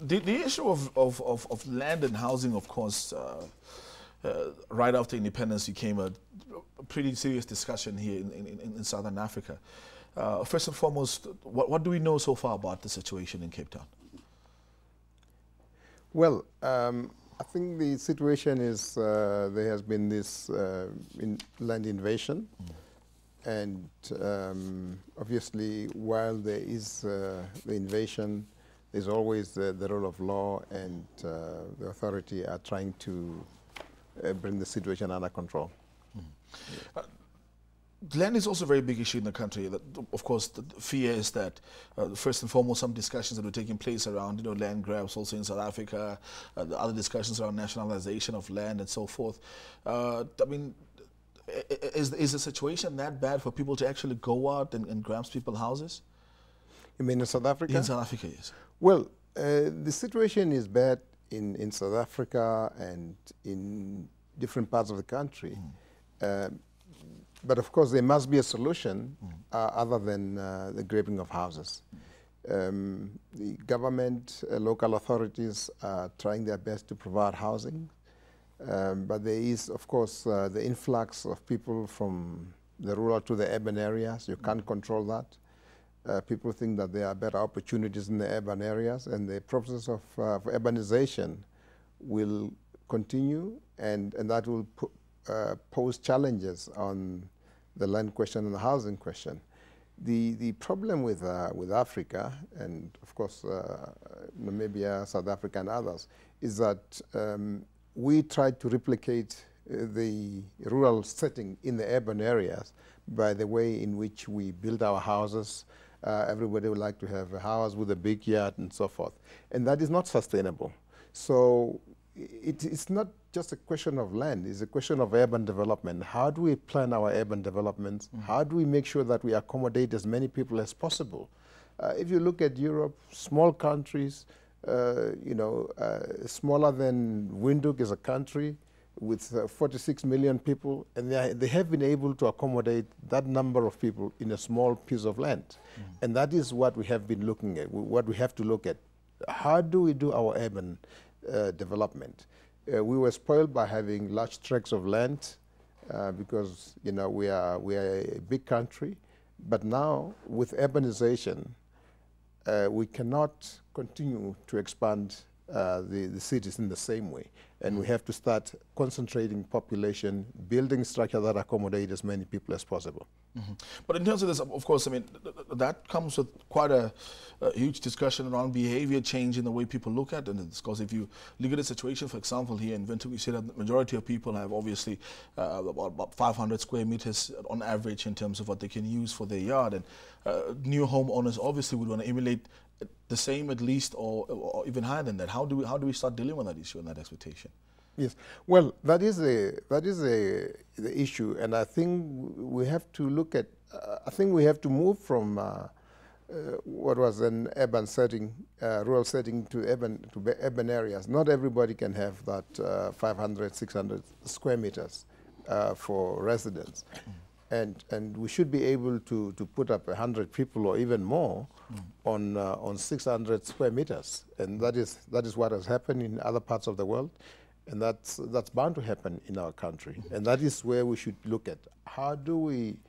The issue of land and housing, of course, right after independence became a pretty serious discussion here in Southern Africa. First and foremost, what do we know so far about the situation in Cape Town? Well, I think the situation is there has been this land invasion, and obviously while there is the invasion, there's always the rule of law, and the authority are trying to bring the situation under control. Land is also a very big issue in the country. Of course, the fear is that, first and foremost, some discussions that were taking place around, land grabs also in South Africa, the other discussions around nationalization of land and so forth. I mean, is the situation that bad for people to actually go out and grab people's houses? You mean in South Africa? In South Africa, yes. Well, the situation is bad in South Africa and in different parts of the country. But of course, there must be a solution other than the grabbing of houses. The government, local authorities are trying their best to provide housing. But there is, of course, the influx of people from the rural to the urban areas. You can't control that. People think that there are better opportunities in the urban areas, and the process of urbanization will continue, and that will pose challenges on the land question and the housing question. The problem with Africa, and of course Namibia, South Africa and others, is that we try to replicate the rural setting in the urban areas by the way in which we build our houses. Everybody would like to have a house with a big yard and so forth. And that is not sustainable. So it's not just a question of land, it's a question of urban development. How do we plan our urban developments? How do we make sure that we accommodate as many people as possible? If you look at Europe, small countries, smaller than Windhoek is a country with 46 million people, and they have been able to accommodate that number of people in a small piece of land. And that is what we have been looking at, what we have to look at. How do we do our urban development? We were spoiled by having large tracts of land because we are a big country, but now with urbanization we cannot continue to expand the cities in the same way, and we have to start concentrating population, building structure that accommodate as many people as possible. But in terms of this, of course, I mean, that comes with quite a huge discussion around behavior change in the way people look at it. Because if you look at the situation, for example, here in Windhoek, we see that the majority of people have obviously about 500 square meters on average in terms of what they can use for their yard. And new homeowners obviously would want to emulate the same at least, or even higher than that. How do we start dealing with that issue and that expectation? Yes, well, that is the issue, and I think we have to look at. I think we have to move from what was an urban setting, rural setting, to urban areas. Not everybody can have that 500, 600 square meters for residents, and we should be able to put up 100 people or even more on 600 square meters, and that is what has happened in other parts of the world. And that's bound to happen in our country. And that is where we should look at. How do we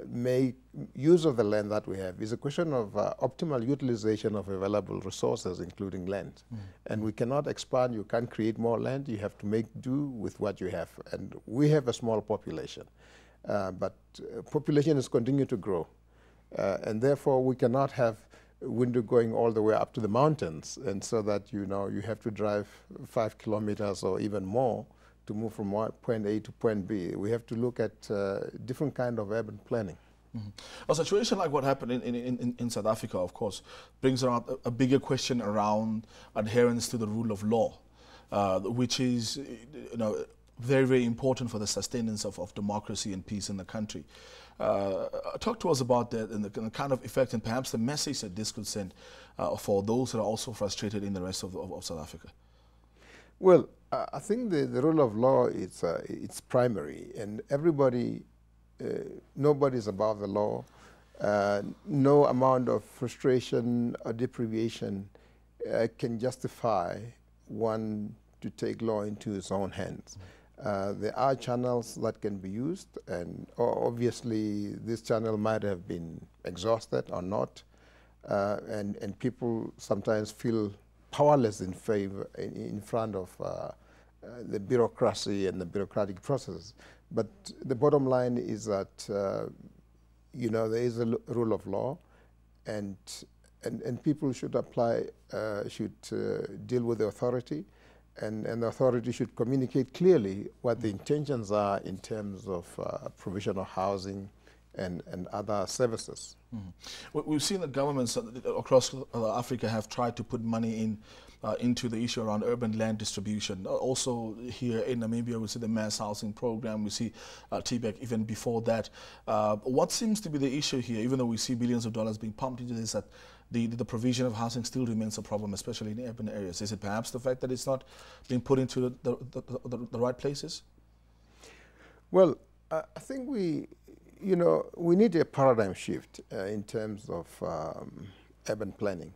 make use of the land that we have? It's a question of optimal utilization of available resources, including land. And we cannot expand. You can't create more land. You have to make do with what you have. And we have a small population. But population is continuing to grow. And therefore, we cannot have window going all the way up to the mountains, and so that you have to drive 5 kilometers or even more to move from point A to point B. We have to look at different kind of urban planning. A situation like what happened in South Africa, of course, brings around a bigger question around adherence to the rule of law, which is very, very important for the sustenance of democracy and peace in the country. Talk to us about that and the kind of effect and perhaps the message that this could send for those that are also frustrated in the rest of South Africa. Well, I think the rule of law it's primary, and everybody, nobody is above the law. No amount of frustration or deprivation can justify one to take law into his own hands. There are channels that can be used, and obviously this channel might have been exhausted or not, and people sometimes feel powerless in front of the bureaucracy and the bureaucratic processes. But the bottom line is that you know, there is a rule of law, and people should apply, should deal with the authority, and the authority should communicate clearly what the intentions are in terms of provision of housing and other services. We've seen that governments across Africa have tried to put money into the issue around urban land distribution. Also here in Namibia, we see the mass housing program, we see TBEC even before that. What seems to be the issue here, even though we see billions of dollars being pumped into this, that the provision of housing still remains a problem, especially in urban areas? Is it perhaps the fact that it's not being put into the right places? Well, I think we need a paradigm shift in terms of urban planning,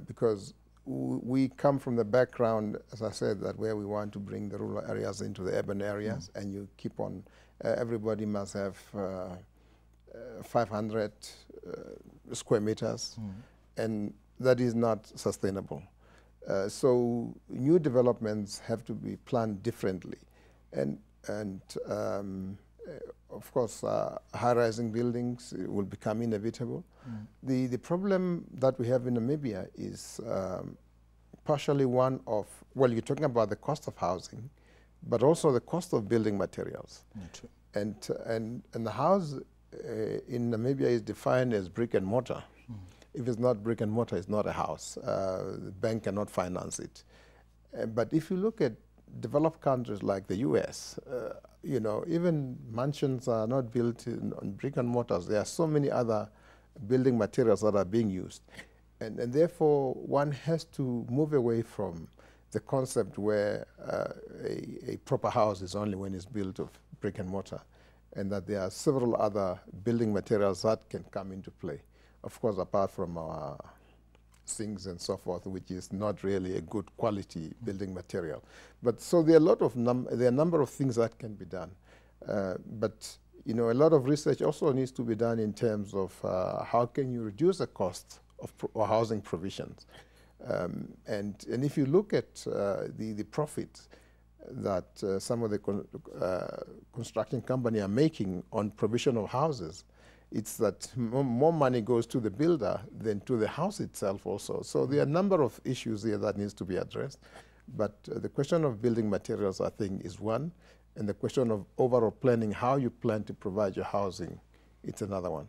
because we come from the background, as I said, that where we want to bring the rural areas into the urban areas, and you keep on, everybody must have 500 square meters, and that is not sustainable. So new developments have to be planned differently, and of course, high-rising buildings will become inevitable. The problem that we have in Namibia is partially one of, well, you're talking about the cost of housing, but also the cost of building materials. And the house in Namibia is defined as brick and mortar. If it's not brick and mortar, it's not a house. The bank cannot finance it. But if you look at developed countries like the US, you know, even mansions are not built on brick and mortars. There are so many other building materials that are being used. And therefore, one has to move away from the concept where a proper house is only when it's built of brick and mortar, and that there are several other building materials that can come into play. Of course, apart from our sinks and so forth, which is not really a good quality building material. But so there are a number of things that can be done. But you know, a lot of research also needs to be done in terms of how can you reduce the cost of housing provisions. And if you look at the profits that some of the construction companies are making on provision of houses, it's that more money goes to the builder than to the house itself also. So there are a number of issues here that needs to be addressed. But the question of building materials, I think, is one. And the question of overall planning, how you plan to provide your housing, it's another one.